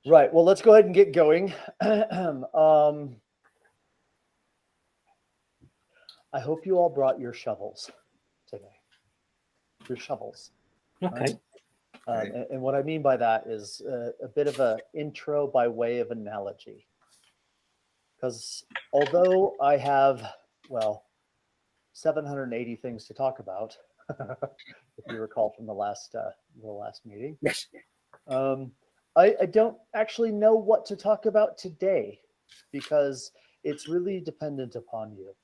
Right. Well, let's go ahead and get going. I hope you all brought your shovels today. Your shovels. Okay. Right? And what I mean by that is a bit of an intro by way of analogy. Because although I have, 780 things to talk about, if you recall from the last meeting. Yes. I don't actually know what to talk about today because it's really dependent upon you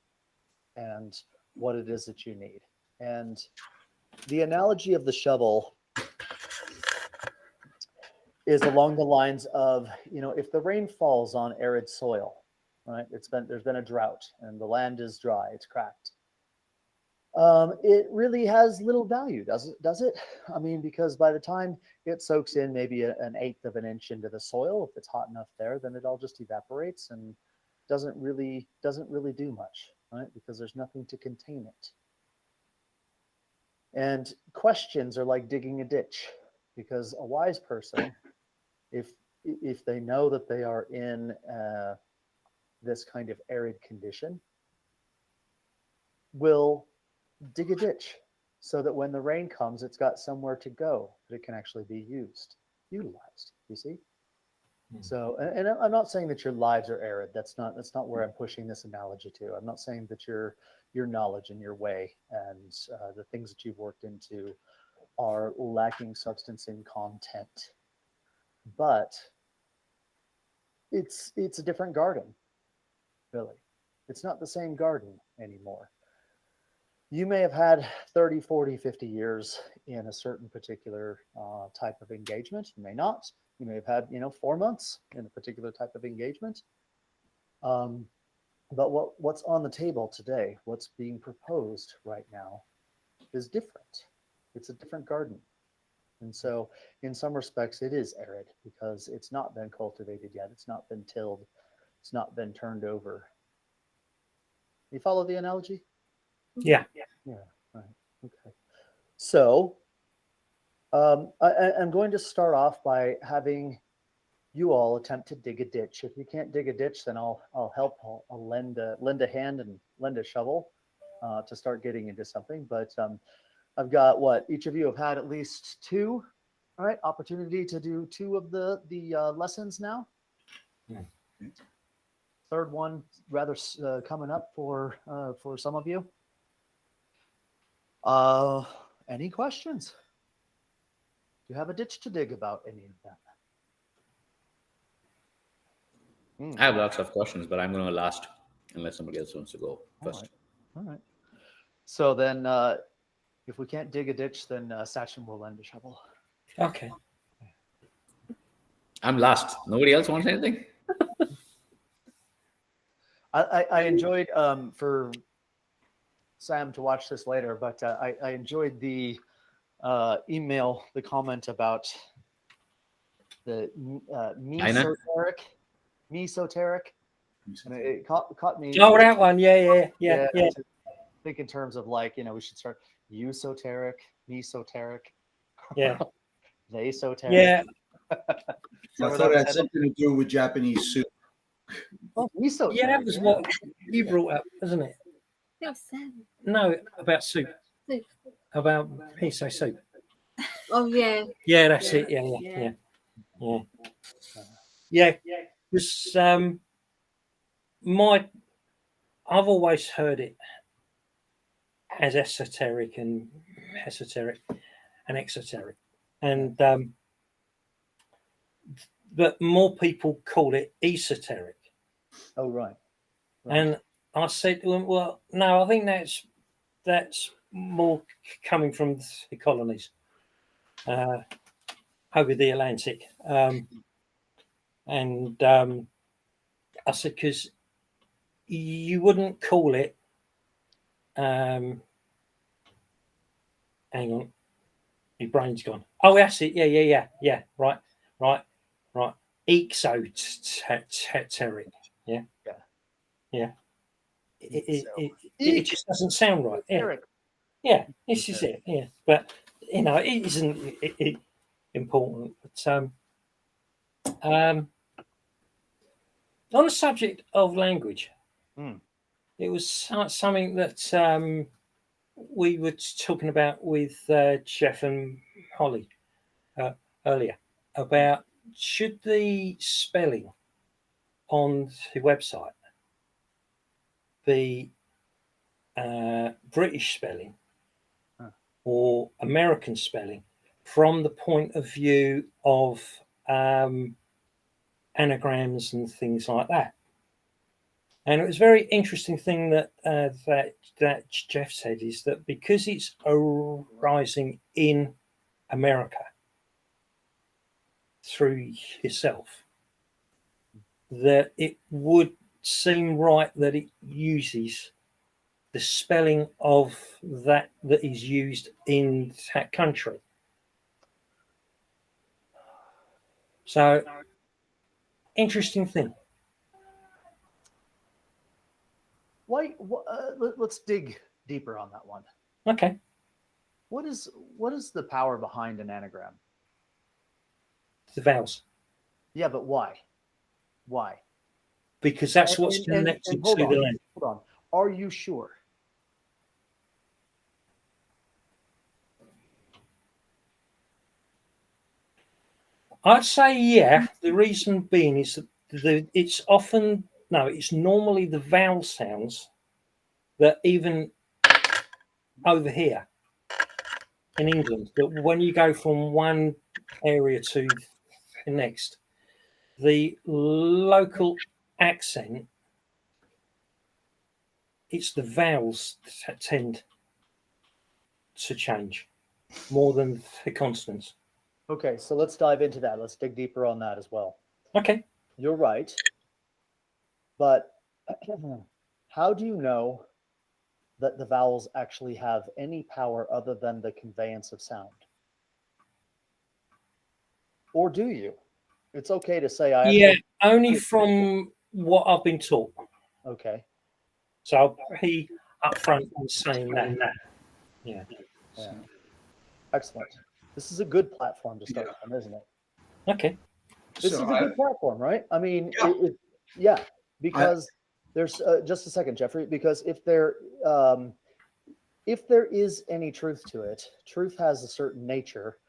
and what it is that you need. And the analogy of the shovel is along the lines of, if the rain falls on arid soil, right? There's been a drought and the land is dry, it's cracked. It really has little value, does it? I mean, because by the time it soaks in maybe an eighth of an inch into the soil, if it's hot enough there, then it all just evaporates and doesn't really do much, right? Because there's nothing to contain it. And questions are like digging a ditch, because a wise person, if they know that they are in this kind of arid condition, will dig a ditch so that when the rain comes, it's got somewhere to go, that it can actually be utilized. You see? So, and I'm not saying that your lives are arid. That's not where I'm pushing this analogy to. I'm not saying that your knowledge and your way and the things that you've worked into are lacking substance in content. But it's a different garden, really. It's not the same garden anymore. You may have had 30, 40, 50 years in a certain particular type of engagement. You may not. You may have had, 4 months in a particular type of engagement. But what's on the table today, what's being proposed right now, is different. It's a different garden. And so in some respects, it is arid because it's not been cultivated yet. It's not been tilled. It's not been turned over. You follow the analogy? Yeah. Right. Okay. So I'm going to start off by having you all attempt to dig a ditch. If you can't dig a ditch, then I'll help. I'll lend a hand and lend a shovel to start getting into something. But I've got each of you have had at least 2, all right, opportunity to do 2 of the lessons now. Yeah. Third one rather coming up for some of you. Any questions? Do you have a ditch to dig about any of them? I have lots of questions, but I'm going to last unless somebody else wants to go first. All right. So then, if we can't dig a ditch, then Sachin will lend a shovel. Okay. I'm last. Nobody else wants anything? I enjoyed for Sam to watch this later, but I enjoyed the email, the comment about the mesoteric. And it caught me. Oh, that one. Yeah. I think in terms of we should start esoteric, mesoteric. Yeah. The esoteric. Yeah. I thought it had something to do with Japanese soup. Oh, miso. Yeah, that was what you brought up, wasn't it? No, about soup. About miso soup. Oh yeah. Yeah, that's it. Yeah. Because I've always heard it as esoteric and exoteric, and but more people call it esoteric. Oh right. And I said to them, well, no, I think that's more coming from the colonies over the Atlantic. And I said, because you wouldn't call it, hang on, your brain's gone. Oh, that's it. Yeah. Right. Exoteric. Yeah. It just doesn't sound right. Yeah. This is it. Yeah, but it isn't important. But On the subject of language, Mm. it was something that we were talking about with Jeff and Holly earlier about should the spelling on the website be British spelling or American spelling from the point of view of anagrams and things like that. And it was a very interesting thing that that Jeff said is that because it's arising in America through yourself, that it would seem right that it uses the spelling of that is used in that country. So, interesting thing. Let's dig deeper on that one. Okay. What is the power behind an anagram? The vowels. Yeah, but why? Why? Because that's what's connected to the language. Hold on. Are you sure? I'd say yeah. The reason being is that it's normally the vowel sounds that even over here in England, that when you go from one area to the next, the local accent, it's the vowels that tend to change more than the consonants. Okay, so let's dive into that. Let's dig deeper on that as well. Okay. You're right. But how do you know that the vowels actually have any power other than the conveyance of sound? Or do you? It's okay to say only from what I've been taught. Okay. So I'll be upfront in saying that. Yeah. Yeah. Excellent. This is a good platform to start from, isn't it? Okay. This is a good platform, right? I mean, Yeah. because there's just a second, Jeffrey, because if there is any truth to it, truth has a certain nature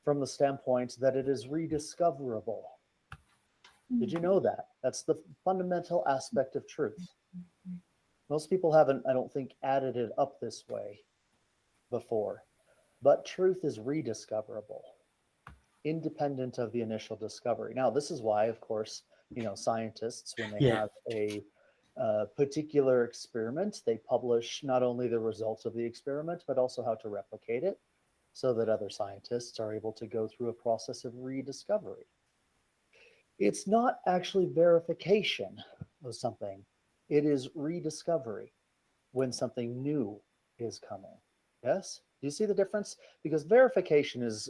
from the standpoint that it is rediscoverable. Did you know that? That's the fundamental aspect of truth. Most people haven't, I don't think, added it up this way before, but truth is rediscoverable, independent of the initial discovery. Now, this is why, of course, scientists, when they have a particular experiment, they publish not only the results of the experiment, but also how to replicate it so that other scientists are able to go through a process of rediscovery. It's not actually verification of something. It is rediscovery when something new is coming. Yes? Do you see the difference? Because verification is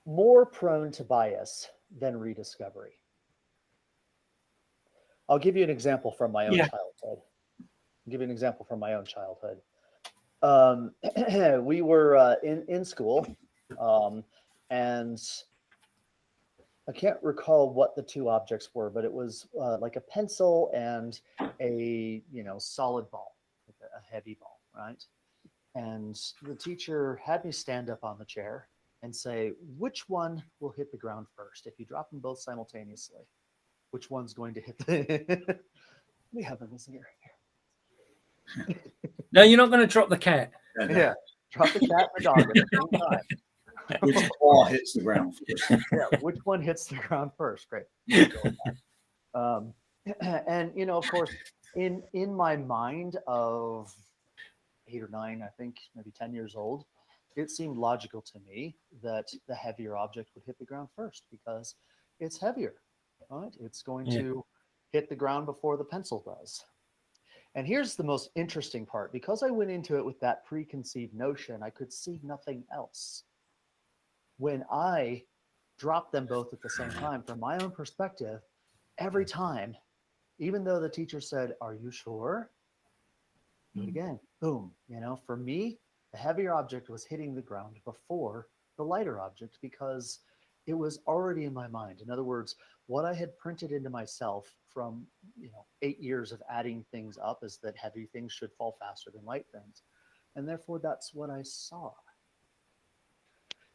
more prone to bias than rediscovery. I'll give you an example from my own childhood. We were in school, and I can't recall what the two objects were, but it was like a pencil and a solid ball, like a heavy ball, right? And the teacher had me stand up on the chair and say, which one will hit the ground first? If you drop them both simultaneously, which one's going to hit the... We have a visitor here. No, you're not going to drop the cat. Yeah, drop the cat and the dog at the same time. Which claw hits the ground first? Yeah, which one hits the ground first? Great. And of course, in my mind of 8 or 9, I think maybe 10 years old, it seemed logical to me that the heavier object would hit the ground first because it's heavier, right? It's going to hit the ground before the pencil does. And here's the most interesting part. Because I went into it with that preconceived notion, I could see nothing else. When I dropped them both at the same time, from my own perspective, every time, even though the teacher said, "Are you sure?" Do it again. Boom. For me, The heavier object was hitting the ground before the lighter object because it was already in my mind. In other words, what I had printed into myself from 8 years of adding things up is that heavy things should fall faster than light things. And therefore that's what I saw.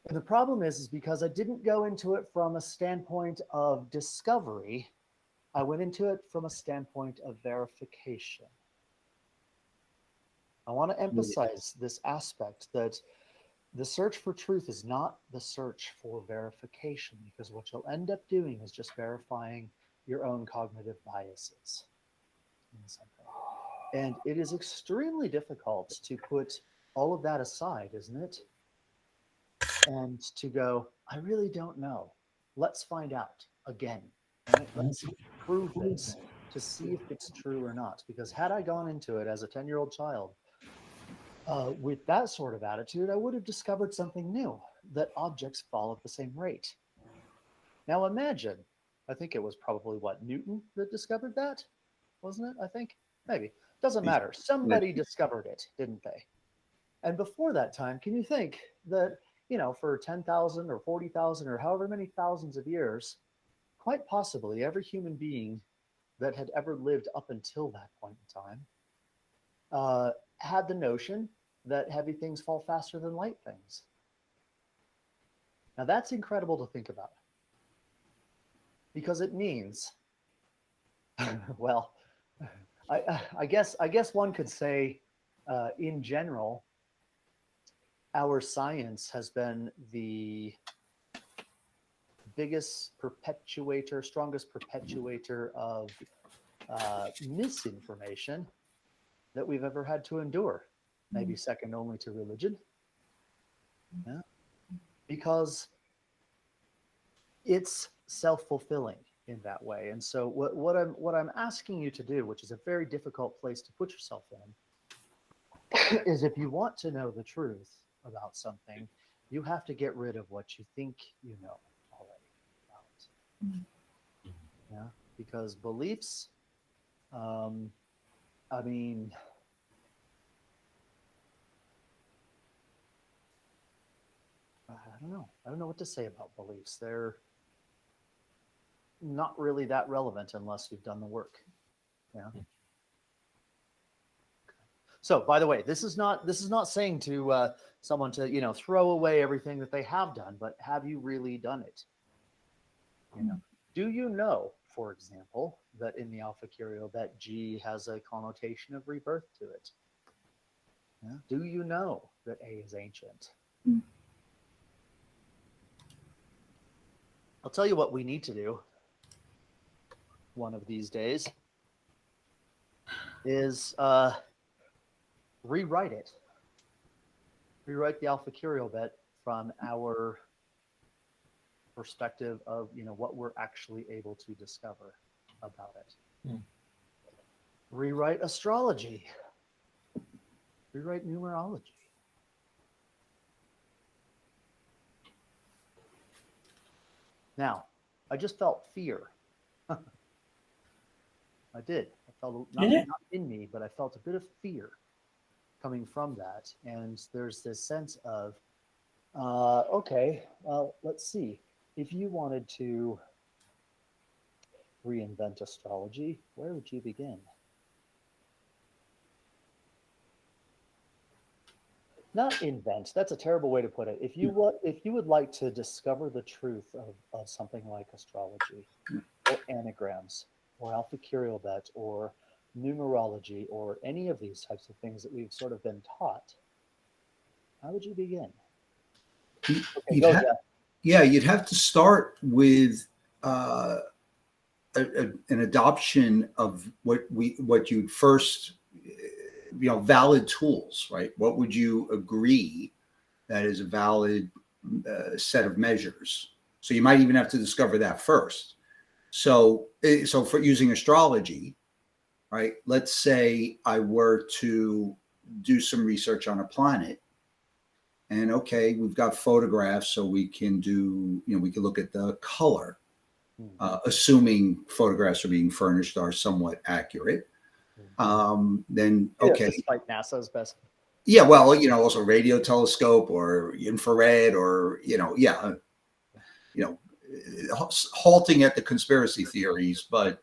And the problem is because I didn't go into it from a standpoint of discovery, I went into it from a standpoint of verification. I want to emphasize this aspect that the search for truth is not the search for verification, because what you'll end up doing is just verifying your own cognitive biases in something. And it is extremely difficult to put all of that aside, isn't it? And to go, I really don't know. Let's find out again. Right? Let's prove this to see if it's true or not. Because had I gone into it as a 10-year-old child with that sort of attitude, I would have discovered something new, that objects fall at the same rate. Now imagine, I think it was probably Newton that discovered that, wasn't it? I think, maybe. Doesn't matter. Somebody discovered it, didn't they? And before that time, can you think that, for 10,000 or 40,000 or however many thousands of years, quite possibly every human being that had ever lived up until that point in time had the notion that heavy things fall faster than light things. Now that's incredible to think about, because it means, well, I guess one could say, in general, our science has been the biggest perpetuator, strongest perpetuator of misinformation that we've ever had to endure, maybe second only to religion. Yeah. Because it's self-fulfilling in that way. And so what I'm asking you to do, which is a very difficult place to put yourself in, is if you want to know the truth about something, you have to get rid of what you think you know already about it. Yeah, because beliefs, I mean, I don't know what to say about beliefs. They're not really that relevant unless you've done the work. Yeah. So, by the way, this is not saying to someone to throw away everything that they have done, but have you really done it? Do you know, for example, that in the Alpha Curio that G has a connotation of rebirth to it? Yeah. Do you know that A is ancient? I'll tell you what we need to do one of these days is rewrite it. Rewrite the Alpha Curio bit from our perspective of what we're actually able to discover about it. Rewrite astrology. Rewrite numerology. Now, I just felt fear. I did. I felt not in me, but I felt a bit of fear coming from that. And there's this sense of, okay, well, let's see. If you wanted to reinvent astrology, where would you begin? Not invent. That's a terrible way to put it. If you would like to discover the truth of something like astrology, or anagrams, or Alpha Curio bet, or numerology, or any of these types of things that we've sort of been taught, how would you begin? Okay, go, Jeff. Yeah, you'd have to start with an adoption of what you'd first, valid tools, right? What would you agree that is a valid set of measures? So you might even have to discover that first. So for using astrology, right? Let's say I were to do some research on a planet. And okay, we've got photographs, so we can do, we can look at the color, assuming photographs are being furnished are somewhat accurate. Then okay, despite NASA's best Yeah, well, also radio telescope or infrared or, you know, halting at the conspiracy theories, but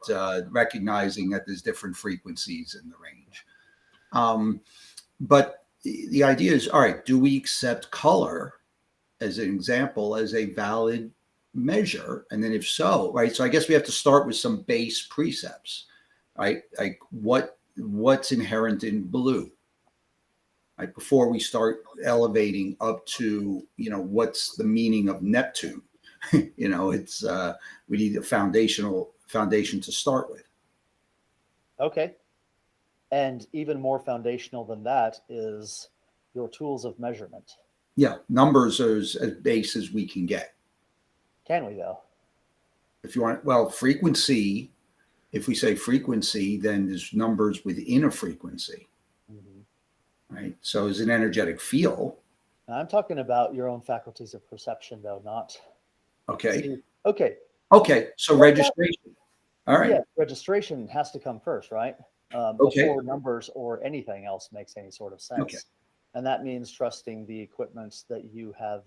recognizing that there's different frequencies in the range. But the idea is, all right, do we accept color as an example as a valid measure? And then if so, right, so I guess we have to start with some base precepts, right? Like what's inherent in blue, right? Before we start elevating up to, what's the meaning of Neptune? It's we need a foundation to start with. Okay. And even more foundational than that is your tools of measurement. Yeah, numbers are as base as we can get. Can we, though? If you want, well, frequency, if we say frequency, then there's numbers within a frequency, right? So it's an energetic field. Now, I'm talking about your own faculties of perception, though, not. Okay. See, okay. Okay. So Well, registration. All right. Yeah, registration has to come first, right? Okay. Before numbers or anything else makes any sort of sense. Okay. And that means trusting the equipment that you have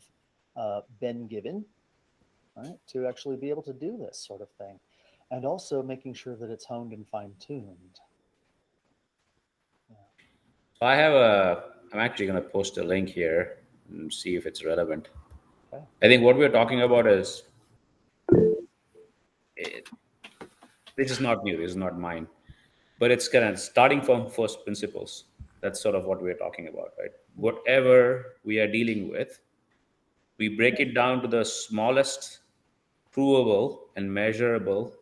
been given, right, to actually be able to do this sort of thing. And also making sure that it's honed and fine-tuned. So I'm actually going to post a link here and see if it's relevant. Okay. I think what we're talking about is, this is not new, this is not mine, but it's kind of starting from first principles. That's sort of what we're talking about, right? Whatever we are dealing with, we break it down to the smallest provable and measurable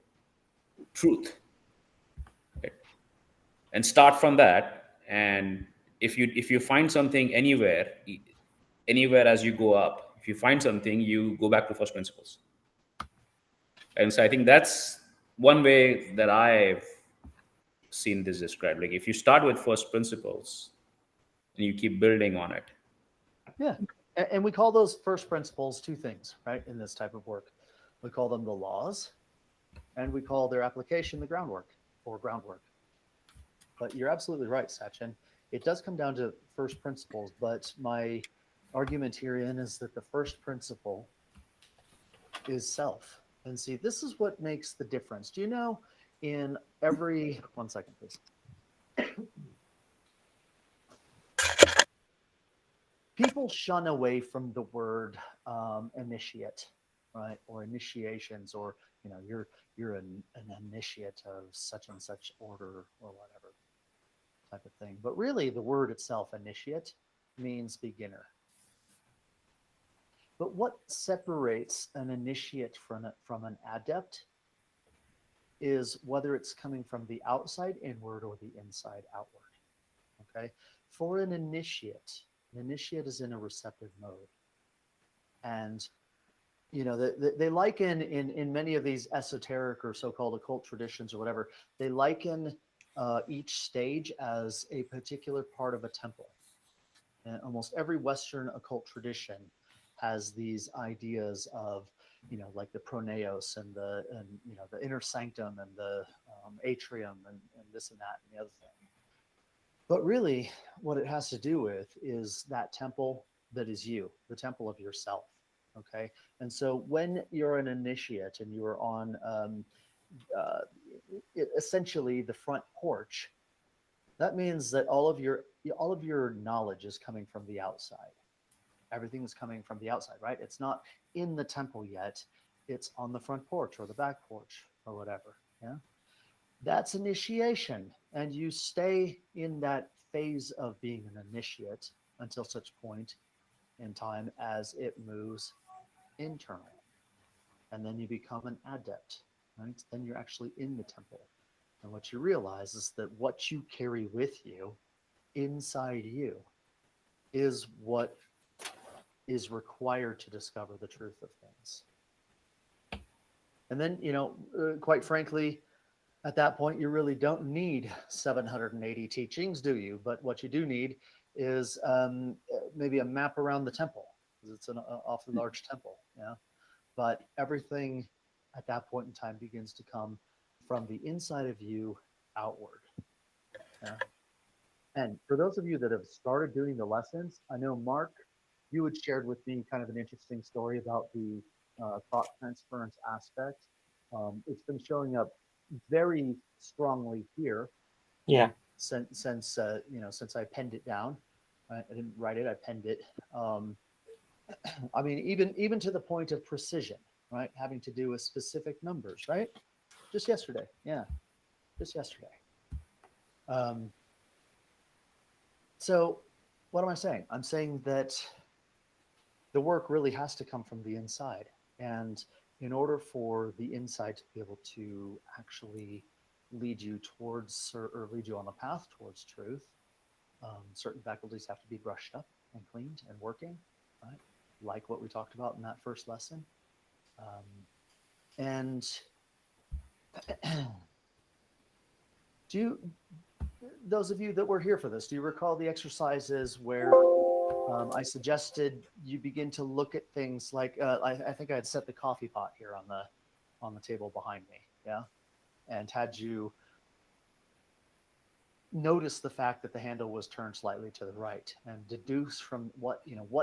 truth, right? And start from that. And if you find something anywhere as you go up, if you find something, you go back to first principles. And so I think that's one way that I've seen this described. Like if you start with first principles and you keep building on it. Yeah. And we call those first principles two things, right, in this type of work. We call them the laws, and we call their application the groundwork or groundwork. But you're absolutely right, Sachin. It does come down to first principles, but my argument herein is that the first principle is self. And see, this is what makes the difference. Do you know in every, 1 second, please. People shun away from the word initiate, right? Or initiations, or, you're an initiate of such and such order or whatever type of thing. But really the word itself, initiate, means beginner. But what separates an initiate from an adept is whether it's coming from the outside inward or the inside outward. Okay. For an initiate is in a receptive mode. And, they liken in many of these esoteric or so-called occult traditions or whatever, they liken each stage as a particular part of a temple. And almost every Western occult tradition has these ideas of, like the proneos and the inner sanctum and the atrium and this and that and the other thing. But really, what it has to do with is that temple that is you, the temple of yourself. Okay. And so when you're an initiate and you are on essentially the front porch, that means that all of your knowledge is coming from the outside. Everything is coming from the outside, right? It's not in the temple yet. It's on the front porch or the back porch or whatever. Yeah. That's initiation. And you stay in that phase of being an initiate until such point in time as it moves internal. And then you become an adept, right? Then you're actually in the temple. And what you realize is that what you carry with you inside you is what is required to discover the truth of things. And then, quite frankly, at that point, you really don't need 780 teachings, do you? But what you do need is maybe a map around the temple, because it's an awfully large temple. Yeah. But everything at that point in time begins to come from the inside of you outward. Yeah. And for those of you that have started doing the lessons, I know Mark, you had shared with me kind of an interesting story about the thought transference aspect. It's been showing up very strongly here Yeah. since I penned it down. I didn't write it; I penned it. Um, I mean, even to the point of precision, right? Having to do with specific numbers, right? Just yesterday, yeah, just yesterday. Um, so, what am I saying? I'm saying that the work really has to come from the inside, and in order for the inside to be able to actually lead you towards or lead you on the path towards truth, certain faculties have to be brushed up and cleaned and working, right? Like what we talked about in that first lesson. Um, and do you, those of you that were here for this, do you recall the exercises where I suggested you begin to look at things like I think I had set the coffee pot here on the table behind me, yeah, and had you notice the fact that the handle was turned slightly to the right and deduce from what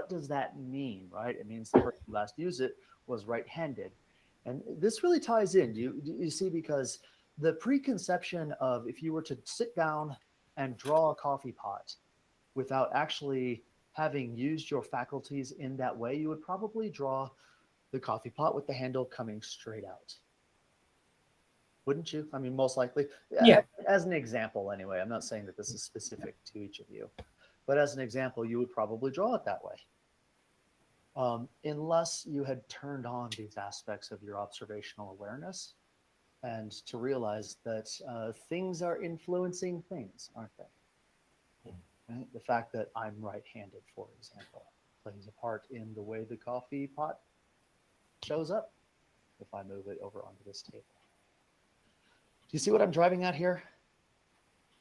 does that mean, right? It means the person who last used it was right-handed. And this really ties in, you see, because the preconception of if you were to sit down and draw a coffee pot without actually having used your faculties in that way, you would probably draw the coffee pot with the handle coming straight out. Wouldn't you? I mean, most likely. Yeah. As an example, anyway, I'm not saying that this is specific to each of you, but as an example, you would probably draw it that way. Unless you had turned on these aspects of your observational awareness and to realize that things are influencing things, aren't they? Right? The fact that I'm right-handed, for example, plays a part in the way the coffee pot shows up if I move it over onto this table. Do you see what I'm driving at here?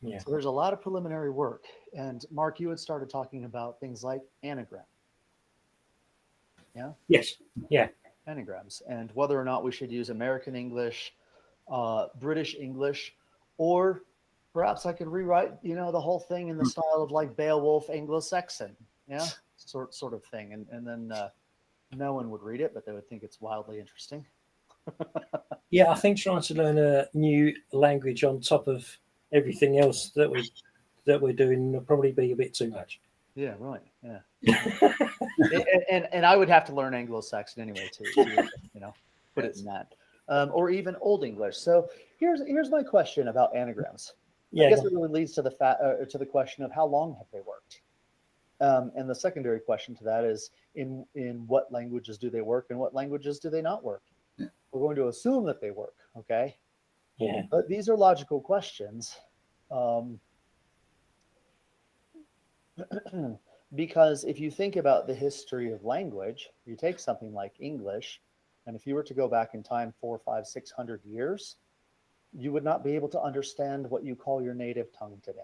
Yeah. So there's a lot of preliminary work. And Mark, you had started talking about things like anagram. Yeah? Yes. Yeah. Anagrams. And whether or not we should use American English, British English, or perhaps I could rewrite, the whole thing in the style of like Beowulf Anglo-Saxon. Yeah? Sort of thing. And then no one would read it, but they would think it's wildly interesting. Yeah. I think trying to learn a new language on top of everything else that we're doing will probably be a bit too much. Yeah, right. Yeah. and I would have to learn Anglo-Saxon anyway to put it in that, or even Old English. So here's my question about anagrams. Yeah. I guess it really leads to the question of how long have they worked, and the secondary question to that is in what languages do they work and what languages do they not work? Yeah. We're going to assume that they work, okay? Yeah. But these are logical questions. Because if you think about the history of language, you take something like English, and if you were to go back in time 400, 500, 600 years, you would not be able to understand what you call your native tongue today.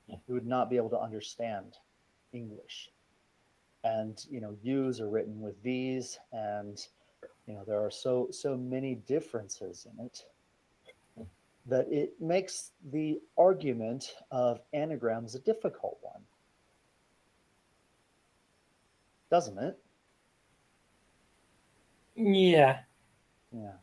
You would not be able to understand English. And U's are written with V's, and there are so many differences in it that it makes the argument of anagrams a difficult one. Doesn't it? Yeah. Yeah.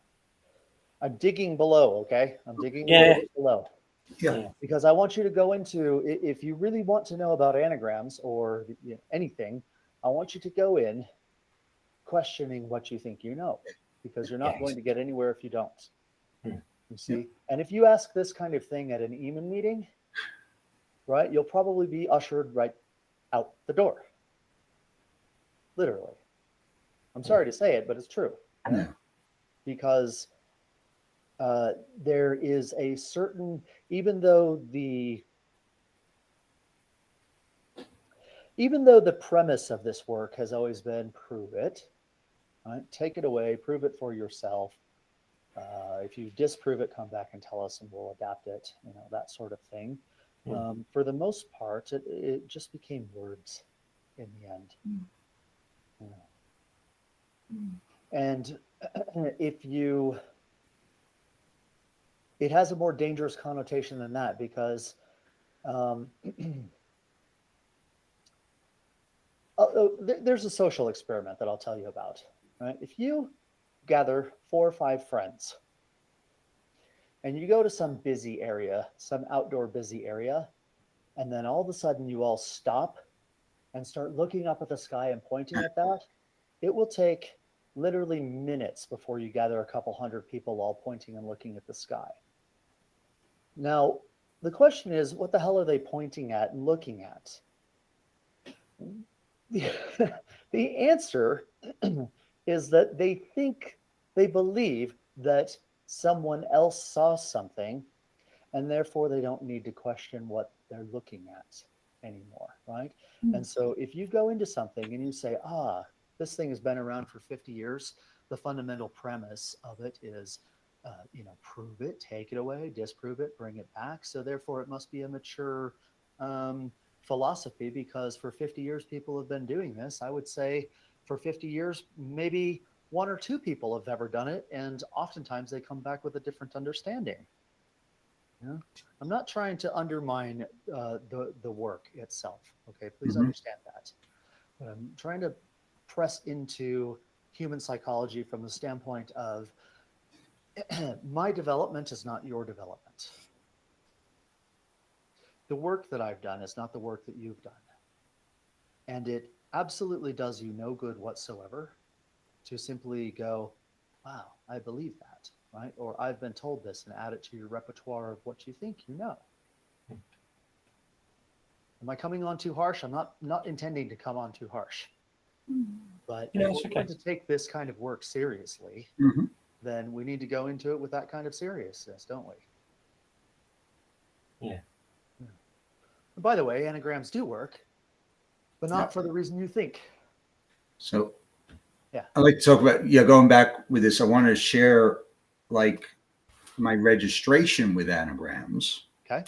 I'm digging below, okay? I'm digging a Yeah. little bit below. Yeah. Because I want you to go into, if you really want to know about anagrams or anything, I want you to go in questioning what you think you know, because you're not Yes. going to get anywhere if you don't. Hmm. You see? And if you ask this kind of thing at an Emin meeting, right, you'll probably be ushered right out the door. Literally. I'm sorry to say it, but it's true. Yeah. Because there is a certain, even though the premise of this work has always been prove it, right? Take it away, prove it for yourself. If you disprove it, come back and tell us and we'll adapt it, that sort of thing. For the most part, it just became words in the end. And it has a more dangerous connotation than that, because Um, there's a social experiment that I'll tell you about. Right? If you gather 4 or 5 friends and you go to some busy area, some outdoor busy area, and then all of a sudden you all stop and start looking up at the sky and pointing at that, it will take literally minutes before you gather a couple hundred people all pointing and looking at the sky. Now, the question is, what the hell are they pointing at and looking at? The, the answer is that they believe that someone else saw something, and therefore they don't need to question what they're looking at anymore, right? And so if you go into something and you say, this thing has been around for 50 years, the fundamental premise of it is, prove it, take it away, disprove it, bring it back. So therefore it must be a mature philosophy, because for 50 years people have been doing this. I would say for 50 years, maybe 1 or 2 people have ever done it. And oftentimes they come back with a different understanding. Yeah. I'm not trying to undermine the work itself. Okay, please understand that. But I'm trying to press into human psychology from the standpoint of my development is not your development. The work that I've done is not the work that you've done. And it absolutely does you no good whatsoever to simply go, wow, I believe that, right? Or I've been told this, and add it to your repertoire of what you think you know. Am I coming on too harsh? I'm not intending to come on too harsh. But Yeah, if it's we're okay. going to take this kind of work seriously, then we need to go into it with that kind of seriousness, don't we? Yeah. And by the way, anagrams do work, but not for the reason you think. So yeah, I'd like to talk about, going back with this, I wanted to share like my registration with anagrams. Okay.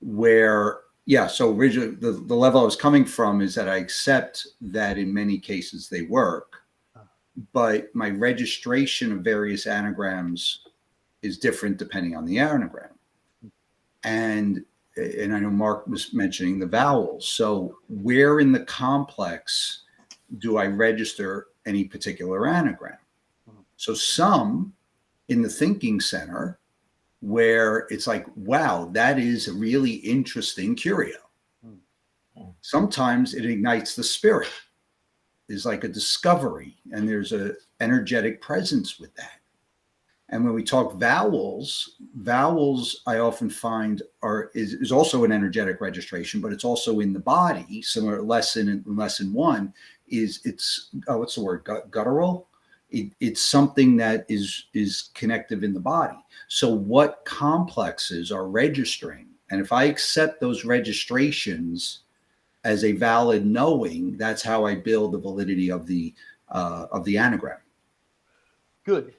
Where, so originally the level I was coming from is that I accept that in many cases they work, but my registration of various anagrams is different depending on the anagram. And I know Mark was mentioning the vowels. So where in the complex do I register any particular anagram? So some in the thinking center, where it's like, wow, that is a really interesting curio. Sometimes it ignites the spirit. There's like a discovery, and there's a energetic presence with that. And when we talk vowels I often find is also an energetic registration, but it's also in the body. Similar lesson in lesson 1 is what's the word? Guttural. It's something that is connective in the body. So what complexes are registering? And if I accept those registrations as a valid knowing, that's how I build the validity of the anagram. Good.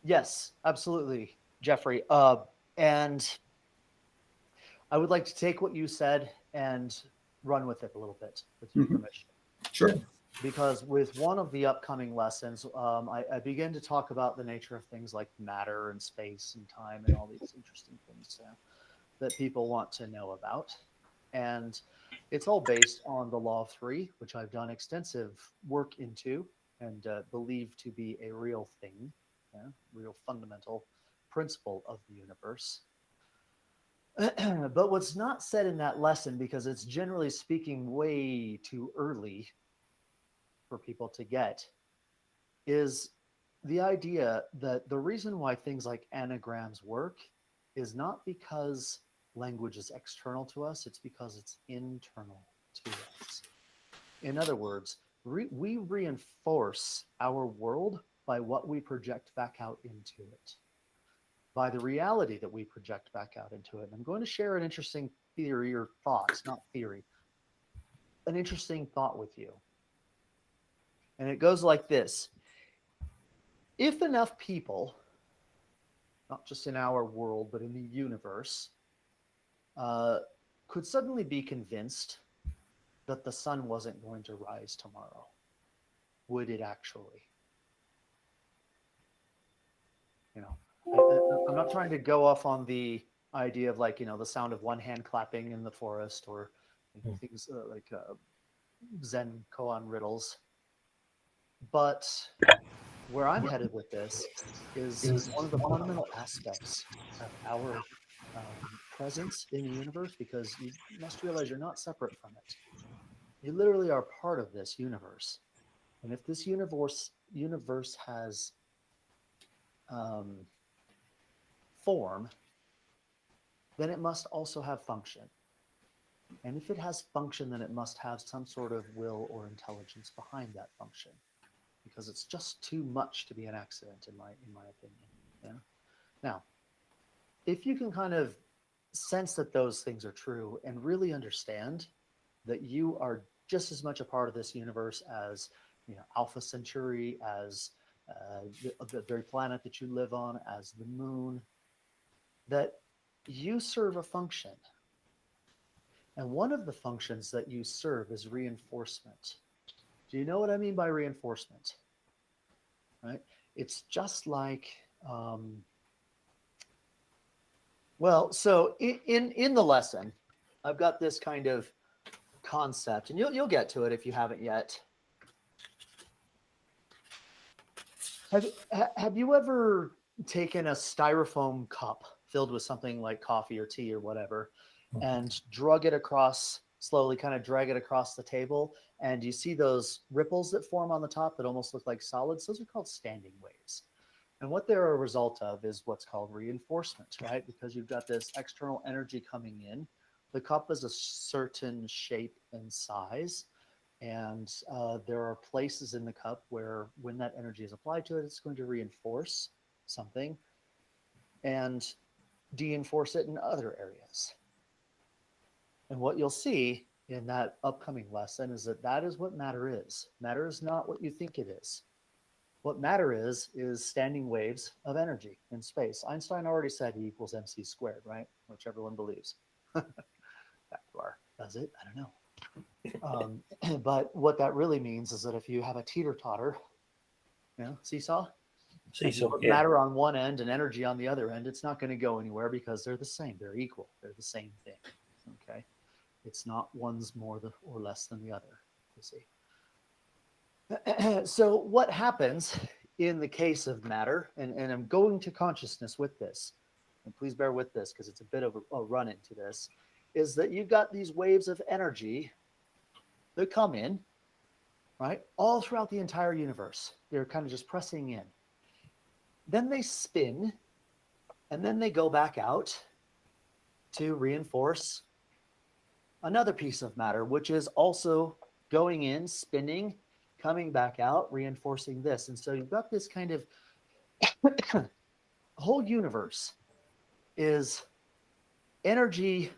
Yes, absolutely, Jeffrey. And I would like to take what you said and run with it a little bit, with your permission. Sure. Because with one of the upcoming lessons, I begin to talk about the nature of things like matter and space and time and all these interesting things that people want to know about. And it's all based on the law of 3, which I've done extensive work into and believe to be a real thing, real fundamental principle of the universe. But what's not said in that lesson, because it's generally speaking way too early for people to get, is the idea that the reason why things like anagrams work is not because language is external to us, it's because it's internal to us. In other words, we reinforce our world by what we project back out into it, by the reality that we project back out into it. And I'm going to share an interesting theory or thought, not theory, an interesting thought with you. And it goes like this. If enough people, not just in our world, but in the universe, could suddenly be convinced that the sun wasn't going to rise tomorrow, would it actually? I'm not trying to go off on the idea of like, the sound of one hand clapping in the forest, or things like Zen koan riddles. But where I'm headed with this is one of the fundamental aspects of our presence in the universe, because you must realize you're not separate from it. You literally are part of this universe. And if this universe has um, form, then it must also have function. And if it has function, then it must have some sort of will or intelligence behind that function, because it's just too much to be an accident, in my opinion. Yeah. Now, if you can kind of sense that those things are true and really understand that you are just as much a part of this universe as Alpha Centauri, as the very planet that you live on, as the moon, that you serve a function. And one of the functions that you serve is reinforcement. Do you know what I mean by reinforcement? Right? It's just like, so in the lesson, I've got this kind of concept, and you'll get to it if you haven't yet. Have you ever taken a styrofoam cup filled with something like coffee or tea or whatever, and drag it across the table, and you see those ripples that form on the top that almost look like solids? Those are called standing waves. And what they're a result of is what's called reinforcement, right? Because you've got this external energy coming in. The cup is a certain shape and size. And there are places in the cup where, when that energy is applied to it, it's going to reinforce something and de-enforce it in other areas. And what you'll see in that upcoming lesson is that is what matter is. Matter is not what you think it is. What matter is standing waves of energy in space. Einstein already said E equals mc squared, right? Which everyone believes. Back to our, does it? I don't know. But what that really means is that if you have a teeter-totter, seesaw, matter on one end and energy on the other end, it's not going to go anywhere, because they're the same. They're equal. They're the same thing. Okay. It's not one's more or less than the other, you see. So what happens in the case of matter, and I'm going to consciousness with this, and please bear with this because it's a bit of a run into this, is that you've got these waves of energy that come in, right, all throughout the entire universe. They're kind of just pressing in. Then they spin, and then they go back out to reinforce another piece of matter, which is also going in, spinning, coming back out, reinforcing this. And so you've got this kind of whole universe is energy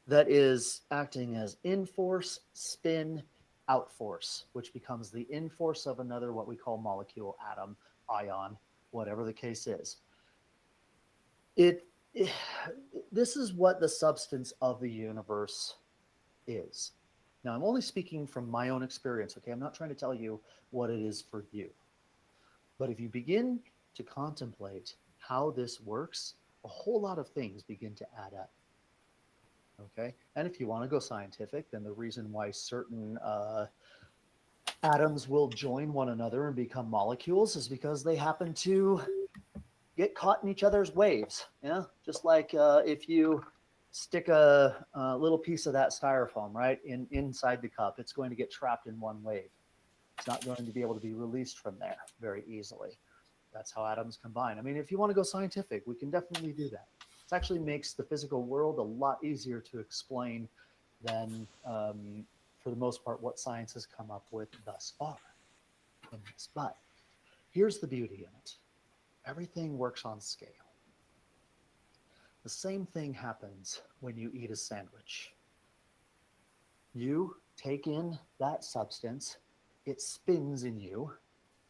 that is acting as in force, spin, out force, which becomes the in force of another, what we call molecule, atom, ion, whatever the case is. This is what the substance of the universe is. Now, I'm only speaking from my own experience, okay? I'm not trying to tell you what it is for you. But if you begin to contemplate how this works, a whole lot of things begin to add up, okay? And if you want to go scientific, then the reason why certain atoms will join one another and become molecules is because they happen to get caught in each other's waves, just like if you stick a little piece of that styrofoam right inside the cup, it's going to get trapped in one wave. It's not going to be able to be released from there very easily. That's how atoms combine. I mean, if you want to go scientific, we can definitely do that. It actually makes the physical world a lot easier to explain than, for the most part, what science has come up with thus far in this. But here's the beauty in it. Everything works on scale. The same thing happens when you eat a sandwich. You take in that substance, it spins in you,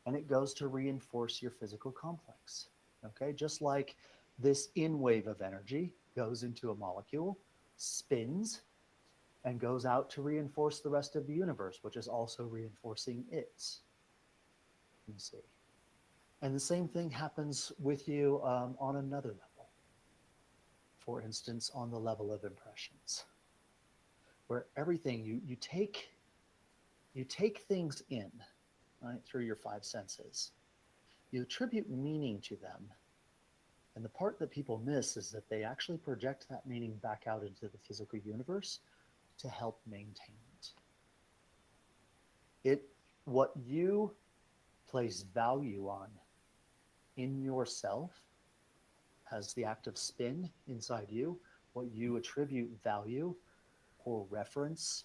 and it goes to reinforce your physical complex. Okay, just like this in wave of energy goes into a molecule, spins, and goes out to reinforce the rest of the universe, which is also reinforcing it. You see. And the same thing happens with you on another level. for instance, on the level of impressions, where everything you take things in, right, through your five senses. You attribute meaning to them. And the part that people miss is that they actually project that meaning back out into the physical universe to help maintain it. What you place value on in yourself as the active spin inside you, what you attribute value or reference,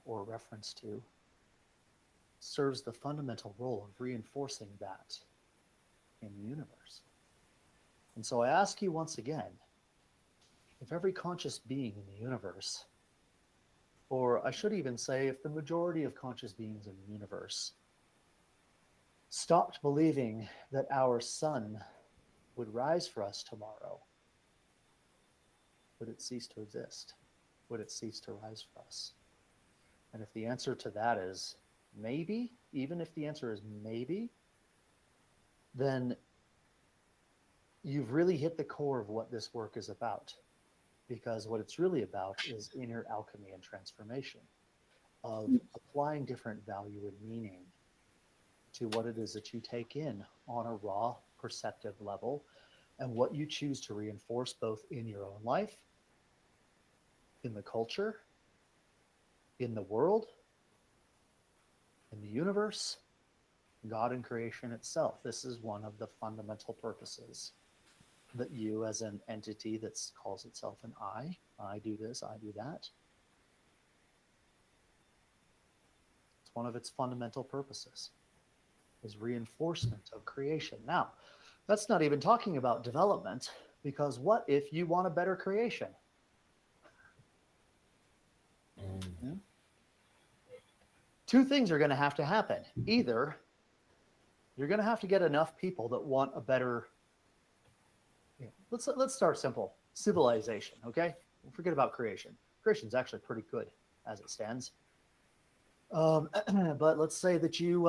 or reference to, serves the fundamental role of reinforcing that in the universe. And so I ask you once again, if every conscious being in the universe, or I should even say, if the majority of conscious beings in the universe stopped believing that our sun would rise for us tomorrow, would it cease to exist? Would it cease to rise for us? And if the answer to that is maybe, even if the answer is maybe, then you've really hit the core of what this work is about. Because what it's really about is inner alchemy and transformation, of applying different value and meaning to what it is that you take in on a raw perceptive level, and what you choose to reinforce both in your own life, in the culture, in the world, in the universe, God and creation itself. This is one of the fundamental purposes that you, as an entity that calls itself an I do this, I do that. It's one of its fundamental purposes, is reinforcement of creation. Now, that's not even talking about development, because what if you want a better creation? Yeah. Two things are going to have to happen. Either you're going to have to get enough people that want a better, let's start simple. Civilization, okay? Forget about creation. Creation's actually pretty good as it stands. But let's say that you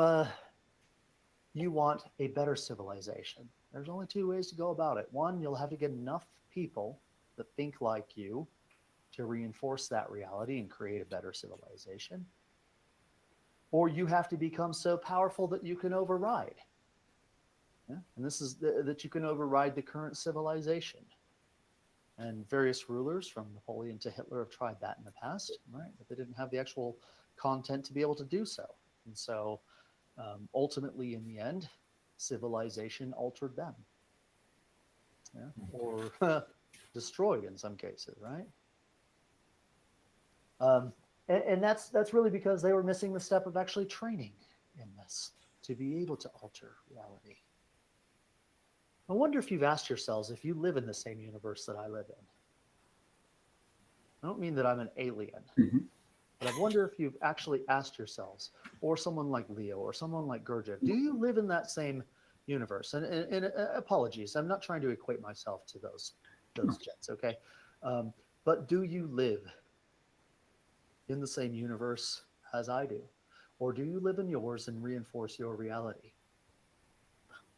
want a better civilization. There's only two ways to go about it. One, you'll have to get enough people that think like you to reinforce that reality and create a better civilization. Or you have to become so powerful that you can override. Yeah? And this is that you can override the current civilization. And various rulers, from Napoleon to Hitler, have tried that in the past, right? But they didn't have the actual content to be able to do so. And so ultimately, in the end, civilization altered them, or destroyed in some cases, right? And that's really because they were missing the step of actually training in this to be able to alter reality. I wonder if you've asked yourselves if you live in the same universe that I live in. I don't mean that I'm an alien, but I wonder if you've actually asked yourselves, or someone like Leo, or someone like Gurdjieff, do you live in that same universe? And apologies, I'm not trying to equate myself to those jets, okay? But do you live in the same universe as I do? Or do you live in yours and reinforce your reality?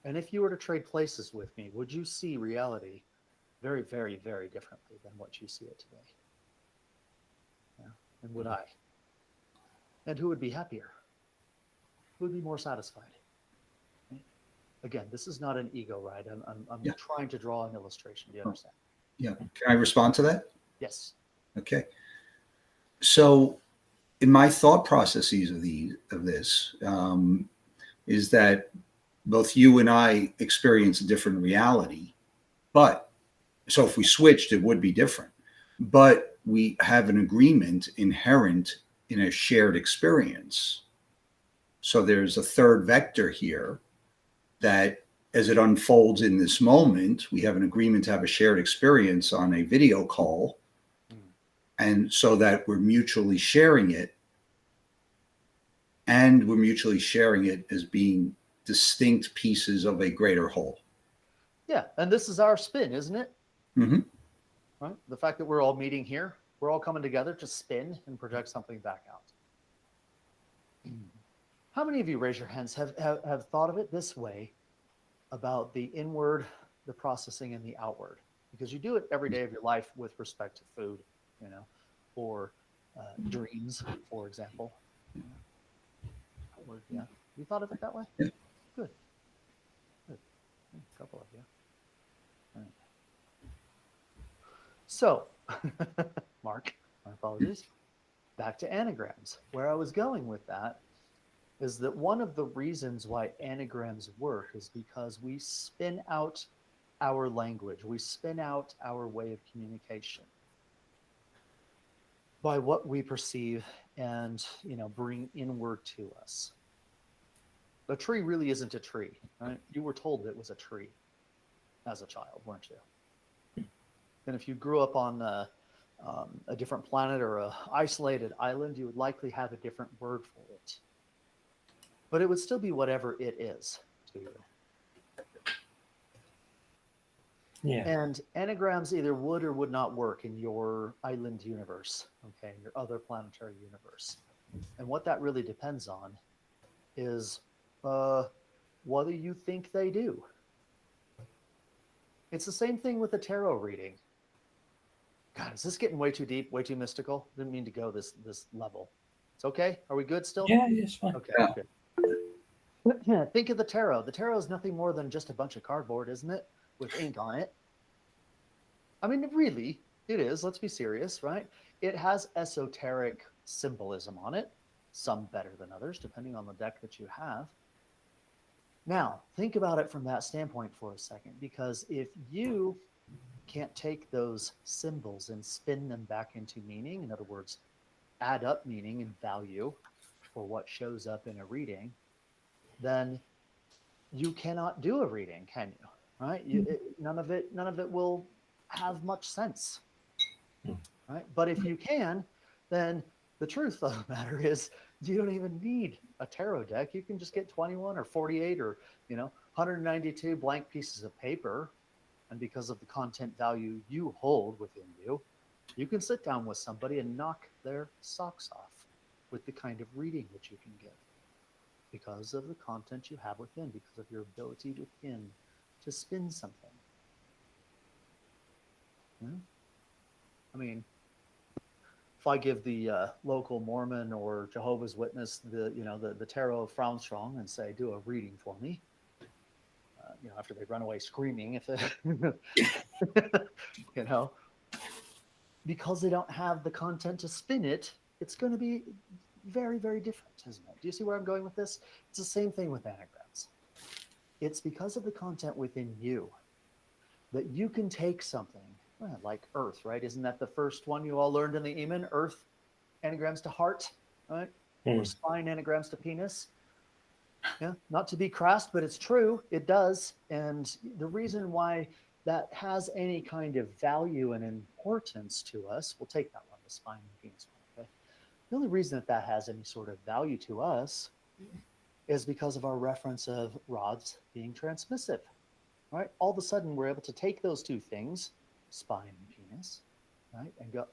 And if you were to trade places with me, would you see reality very, very, very differently than what you see it today? Yeah. And would I? And who would be happier? Who would be more satisfied? Again, this is not an ego ride. I'm trying to draw an illustration. Do you understand? Yeah. Can I respond to that? Yes. Okay. So, in my thought processes of this, is that both you and I experience a different reality, but so if we switched, it would be different. But we have an agreement inherent in a shared experience. So there's a third vector here that, as it unfolds in this moment, we have an agreement to have a shared experience on a video call. And so that we're mutually sharing it, and we're mutually sharing it as being distinct pieces of a greater whole. Yeah, and this is our spin, isn't it? Mm-hmm. Right? The fact that we're all meeting here, we're all coming together to spin and project something back out. How many of you, raise your hands, have thought of it this way about the inward the processing and the outward, because you do it every day of your life with respect to food, or dreams, for example. Yeah. You thought of it that way? Yeah. Good. Good. A couple of you. All right. So, Mark, my apologies. Back to anagrams. Where I was going with that is that one of the reasons why anagrams work is because we spin out our language, we spin out our way of communication by what we perceive and bring inward to us. A tree really isn't a tree, right? You were told it was a tree as a child, weren't you? And if you grew up on a different planet or a isolated island, you would likely have a different word for it. But it would still be whatever it is to you. Yeah. And anagrams either would or would not work in your island universe, okay, your other planetary universe. And what that really depends on is whether you think they do. It's the same thing with a tarot reading. God, is this getting way too deep, way too mystical? Didn't mean to go this level. It's okay. Are we good still? Yeah, it's fine. Okay. Yeah. Good. Yeah, think of the tarot. The tarot is nothing more than just a bunch of cardboard, isn't it? With ink on it. I mean, really, it is. Let's be serious, right? It has esoteric symbolism on it, some better than others, depending on the deck that you have. Now, think about it from that standpoint for a second, because if you can't take those symbols and spin them back into meaning, in other words, add up meaning and value for what shows up in a reading, then you cannot do a reading, can you? Right? None of it will have much sense, right? But if you can, then the truth of the matter is you don't even need a tarot deck. You can just get 21 or 48 or 192 blank pieces of paper, and because of the content value you hold within you, you can sit down with somebody and knock their socks off with the kind of reading that you can give, because of the content you have within, because of your ability within to spin something. I mean, if I give the local Mormon or Jehovah's Witness the tarot of Frownstrong and say, do a reading for me, after they run away screaming, if because they don't have the content to spin it, it's going to be very, very different, isn't it? Do you see where I'm going with this? It's the same thing with anagrams. It's because of the content within you that you can take something like earth, right? Isn't that the first one you all learned in the Eminent? Earth anagrams to heart, right? Or spine anagrams to penis. Yeah, not to be crass, but it's true. It does. And the reason why that has any kind of value and importance to us, we'll take that one, the spine and penis one, okay? The only reason that has any sort of value to us is because of our reference of rods being transmissive, right? All of a sudden, we're able to take those two things, spine and penis, right? And go,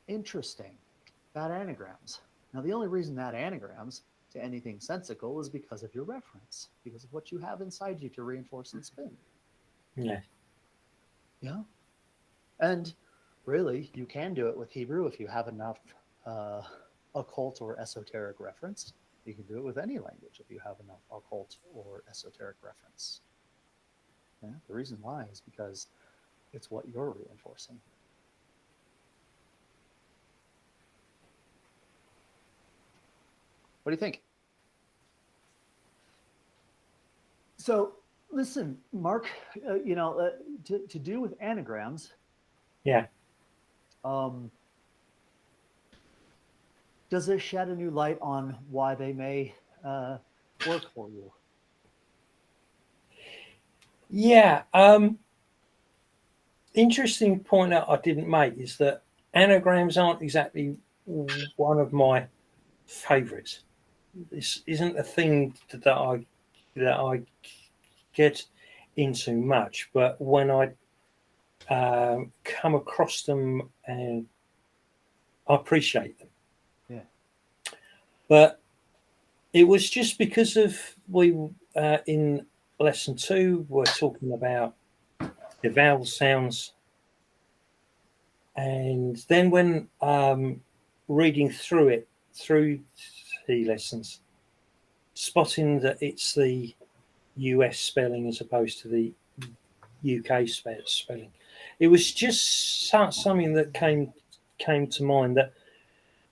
interesting, that anagrams. Now, the only reason that anagrams to anything sensical is because of your reference, because of what you have inside you to reinforce and spin. Yeah. Yeah. And really, you can do it with Hebrew if you have enough occult or esoteric reference. You can do it with any language if you have enough occult or esoteric reference. Yeah? The reason why is because it's what you're reinforcing. What do you think? So, listen, Mark, to do with anagrams. Yeah. Does this shed a new light on why they may work for you? Yeah. Interesting point that I didn't make is that anagrams aren't exactly one of my favorites. This isn't a thing that I get into much, but when I come across them, and I appreciate them. Yeah. But it was just because of in lesson 2, we're talking about the vowel sounds. And then when reading through the lessons, spotting that it's the US spelling as opposed to the UK spelling, it was just something that came to mind, that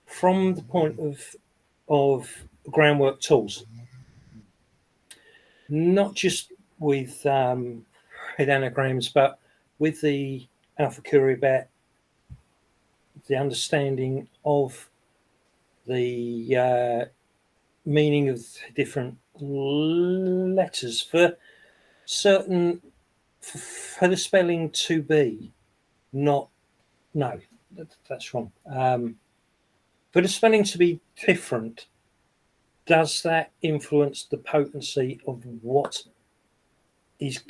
from the point of groundwork tools, not just with anagrams, but with the Alpha Curia Bet, the understanding of the meaning of different letters for certain, for the spelling to be not, no, that's wrong. For the spelling to be different, does that influence the potency of what is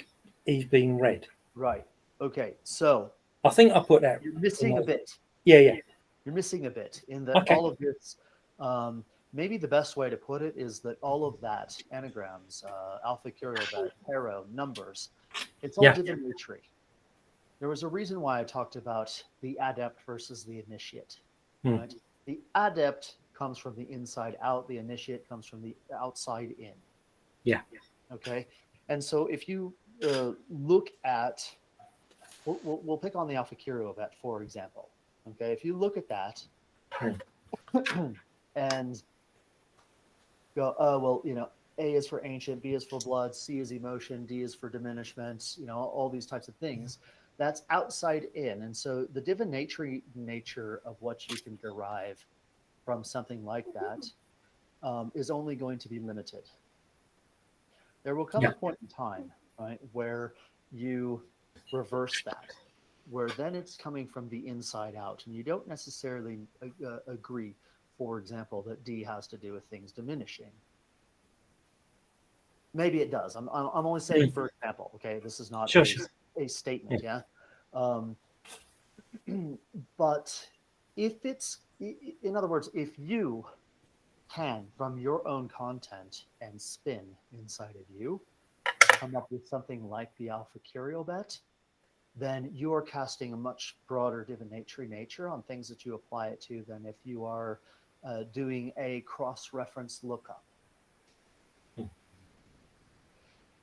being read? Right. Okay. So I think I put that. you're missing a bit. Yeah. You're missing a bit in that Okay. all of this, maybe the best way to put it is that all of that, anagrams, Alpha Curio Bet, tarot, numbers, it's all Yeah. divinatory. There was a reason why I talked about the adept versus the initiate. Hmm. Right? The adept comes from the inside out, the initiate comes from the outside in. Yeah. Okay. And so if you look at, we'll pick on the Alpha Curio Bet, for example. Okay. If you look at that and go, well, A is for ancient, B is for blood, C is emotion, D is for diminishment, all these types of things. That's outside in. And so the divinatory nature of what you can derive from something like that is only going to be limited. There will come a point in time, right, where you reverse that, where then it's coming from the inside out, and you don't necessarily agree, for example, that D has to do with things diminishing. Maybe it does. I'm only saying, for example. Okay, this is not a statement. Yeah. But if it's, in other words, if you can, from your own content and spin inside of you, come up with something like the Alpha Curio Bet, then you are casting a much broader divinatory nature on things that you apply it to than if you are doing a cross-reference lookup.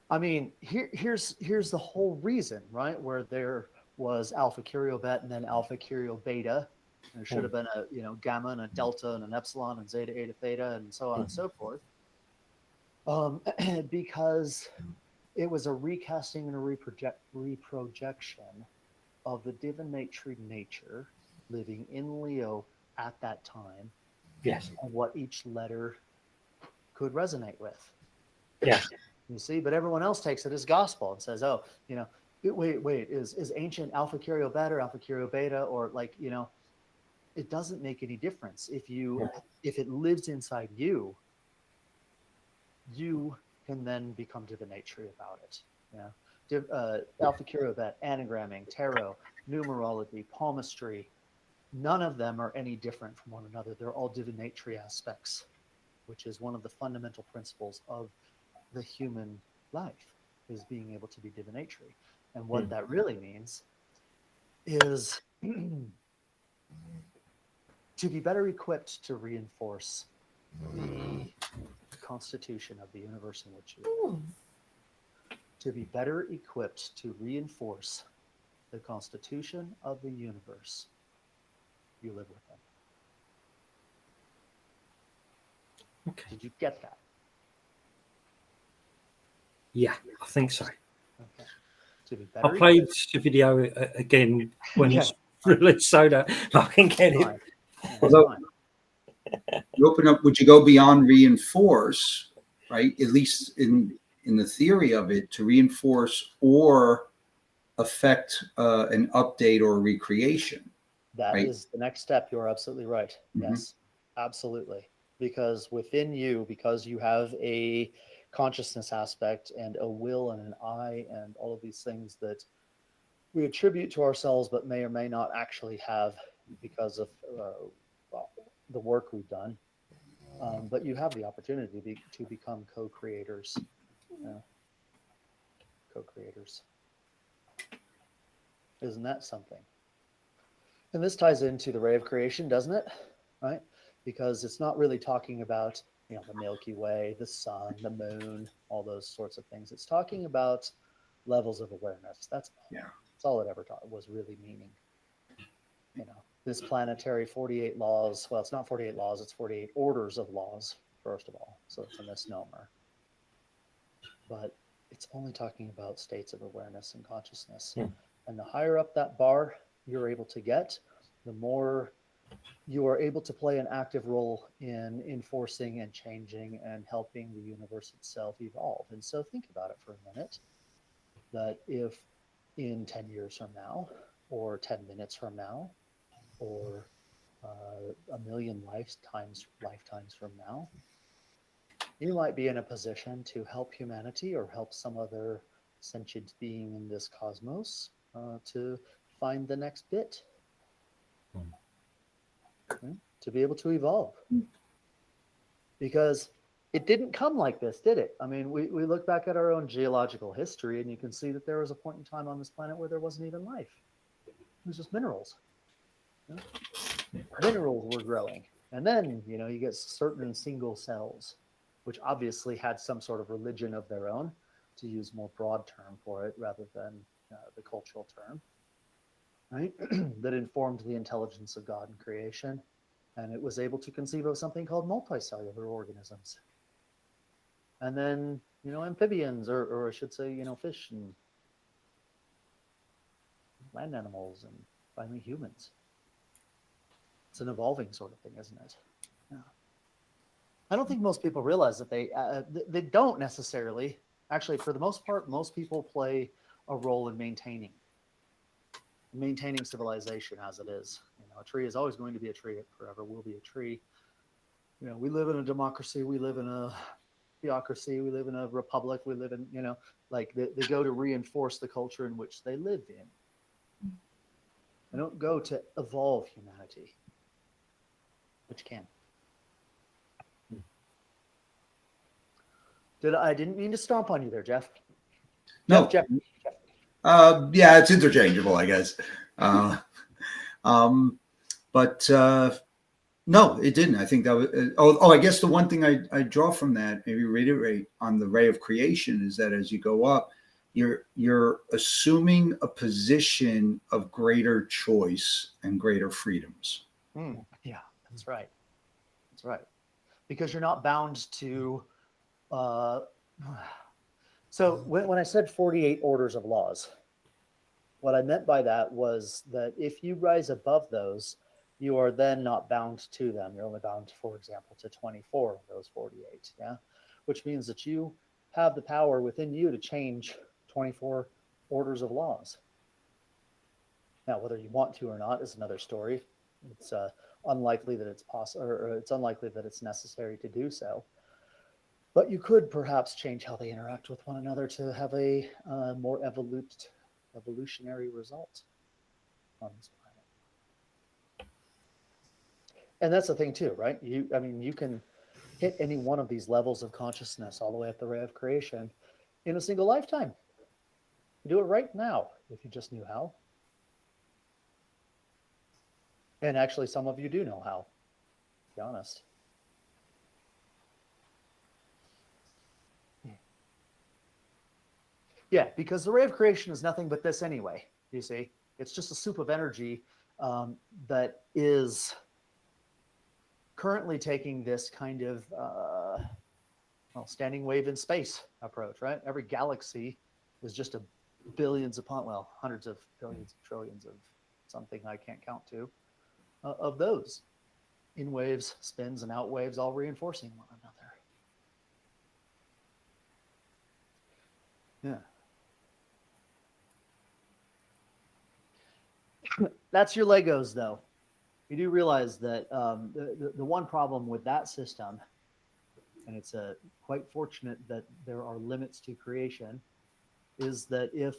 I mean, here's the whole reason, right? Where there was Alpha Curio Bet and then Alpha Curio Beta. There should have been a gamma and a delta and an epsilon and zeta, eta, theta, and so on and so forth. Because it was a recasting and a reprojection of the divinatory nature living in Leo at that time. Yes. And what each letter could resonate with. Yes. You see, but everyone else takes it as gospel and says, oh, wait, is ancient Alpha Curio Beta or Alpha Curio Beta, or it doesn't make any difference. If it lives inside you, you can then become divinatory about it. Alpha Curio Bet, anagramming, tarot, numerology, palmistry, none of them are any different from one another. They're all divinatory aspects, which is one of the fundamental principles of the human life, is being able to be divinatory. And what that really means is to be better equipped to reinforce the constitution of the universe in which you live. To be better equipped to reinforce the constitution of the universe you live within. Okay. Did you get that? Yeah, I think so. Okay. To be better I played the video again when it's released so that I can get it. Although, you open up, would you go beyond reinforce, right? At least in the theory of it, to reinforce or affect an update or a recreation. That right? is the next step. You're absolutely right. Mhm. Yes, absolutely. Because within you, because you have a consciousness aspect and a will and an I and all of these things that we attribute to ourselves, but may or may not actually have because of the work we've done. But you have the opportunity to become co-creators. co-creators. Isn't that something? And this ties into the ray of creation, doesn't it? Right? Because it's not really talking about, you know, the Milky Way, the sun, the moon, all those sorts of things. It's talking about levels of awareness. That's all it ever taught was really meaning. You know, this planetary 48 laws. Well, it's not 48 laws, it's 48 orders of laws, first of all. So it's a misnomer. But it's only talking about states of awareness and consciousness. And the higher up that bar you're able to get, the more you are able to play an active role in enforcing and changing and helping the universe itself evolve. And so think about it for a minute, that if in 10 years from now, or 10 minutes from now, or a million lifetimes from now, you might be in a position to help humanity or help some other sentient being in this cosmos to find the next bit, to be able to evolve. Because it didn't come like this, did it? I mean, we look back at our own geological history and you can see that there was a point in time on this planet where there wasn't even life. It was just minerals. You know? Minerals were growing. And then, you know, you get certain single cells, which obviously had some sort of religion of their own, to use a more broad term for it rather than the cultural term, right? That informed the intelligence of God and creation. And it was able to conceive of something called multicellular organisms. And then, you know, amphibians, or I should say, you know, fish and land animals, and finally humans. It's an evolving sort of thing, isn't it? Yeah. I don't think most people realize that they don't necessarily. Actually, for the most part, most people play a role in maintaining civilization as it is. You know, a tree is always going to be a tree. It forever will be a tree. You know, we live in a democracy. We live in a theocracy. We live in a republic. We live in, you know, like they go to reinforce the culture in which they live in. They don't go to evolve humanity, which can. I didn't mean to stomp on you there, Jeff. No. Jeff. Yeah, it's interchangeable, I guess. But no, it didn't. I think that was. I guess the one thing I draw from that, maybe reiterate on the ray of creation, is that as you go up, you're assuming a position of greater choice and greater freedoms. Yeah, that's right. That's right. Because you're not bound to. So when I said 48 orders of laws, what I meant by that was that if you rise above those, you are then not bound to them. You're only bound, for example, to 24 of those 48. Yeah, which means that you have the power within you to change 24 orders of laws. Now, whether you want to or not is another story. It's unlikely that it's possible, or it's unlikely that it's necessary to do so. But you could perhaps change how they interact with one another to have a more evolutionary result on this planet. And that's the thing too, right? I mean, you can hit any one of these levels of consciousness all the way up the ray of creation in a single lifetime. You do it right now if you just knew how. And actually, some of you do know how, to be honest. Yeah, because the ray of creation is nothing but this anyway, you see. It's just a soup of energy that is currently taking this kind of standing wave in space approach, right? Every galaxy is just hundreds of billions, trillions of something I can't count to, of those in waves, spins, and out waves, all reinforcing one another. Yeah. That's your Legos, though. You do realize that the one problem with that system, and it's quite fortunate that there are limits to creation, is that if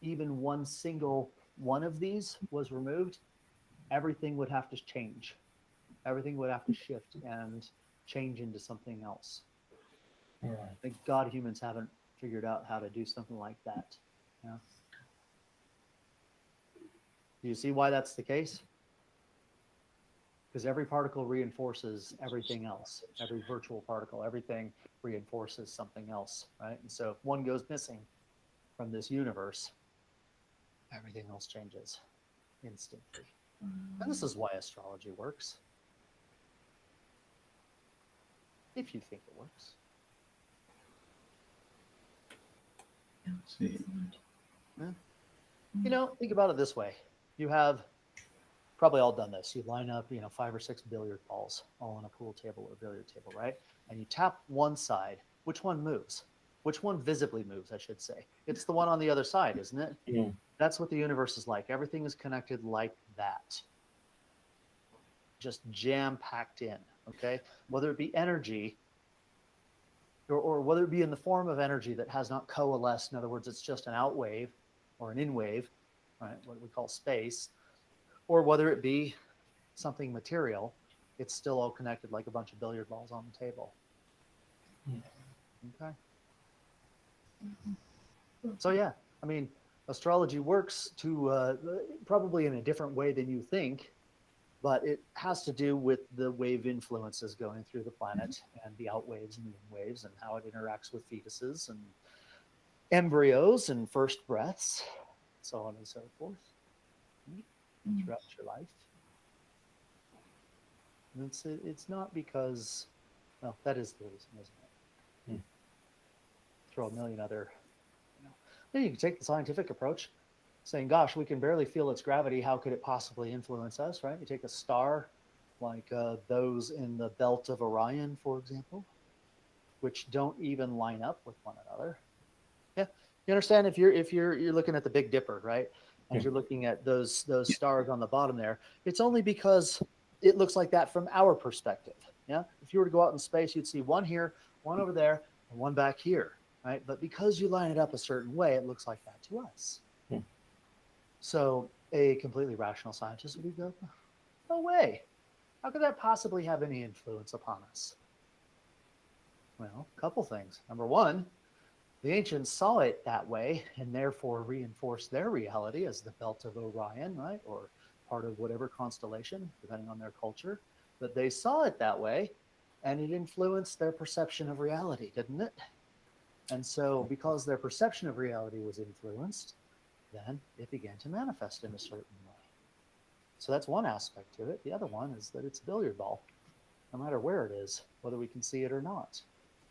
even one single one of these was removed, everything would have to change. Everything would have to shift and change into something else. Thank God humans haven't figured out how to do something like that. Yeah. Do you see why that's the case? Because every particle reinforces everything else. Every virtual particle, everything reinforces something else, right? And so if one goes missing from this universe, everything else changes instantly. And this is why astrology works. If you think it works. See. Yeah. You know, think about it this way. You have probably all done this. You line up, 5 or 6 billiard balls all on a pool table or billiard table, right? And you tap one side. Which one moves? Which one visibly moves, I should say? It's the one on the other side, isn't it? Yeah. That's what the universe is like. Everything is connected like that. Just jam packed in, okay? Whether it be energy or whether it be in the form of energy that has not coalesced. In other words, it's just an out wave or an in wave, right? What we call space, or whether it be something material, it's still all connected like a bunch of billiard balls on the table. Okay. So yeah, I mean, astrology works to probably in a different way than you think, but it has to do with the wave influences going through the planet and the out waves and the in waves and how it interacts with fetuses and embryos and first breaths, so on and so forth, throughout your life. And it's not because, well, that is the reason, isn't it? Throw a million other, Then you can take the scientific approach, saying, gosh, we can barely feel its gravity. How could it possibly influence us, right? You take a star like those in the belt of Orion, for example, which don't even line up with one another. Yeah, you understand if you're looking at the Big Dipper, right? And you're looking at those stars on the bottom there, it's only because it looks like that from our perspective. Yeah, if you were to go out in space, you'd see one here, one over there, and one back here, right? But because you line it up a certain way, it looks like that to us. So a completely rational scientist would go, no way. How could that possibly have any influence upon us? Well, a couple things. Number one, the ancients saw it that way and therefore reinforced their reality as the belt of Orion, right? Or part of whatever constellation, depending on their culture. But they saw it that way and it influenced their perception of reality, didn't it? And so because their perception of reality was influenced, then it began to manifest in a certain way. So that's one aspect to it. The other one is that it's a billiard ball, no matter where it is, whether we can see it or not.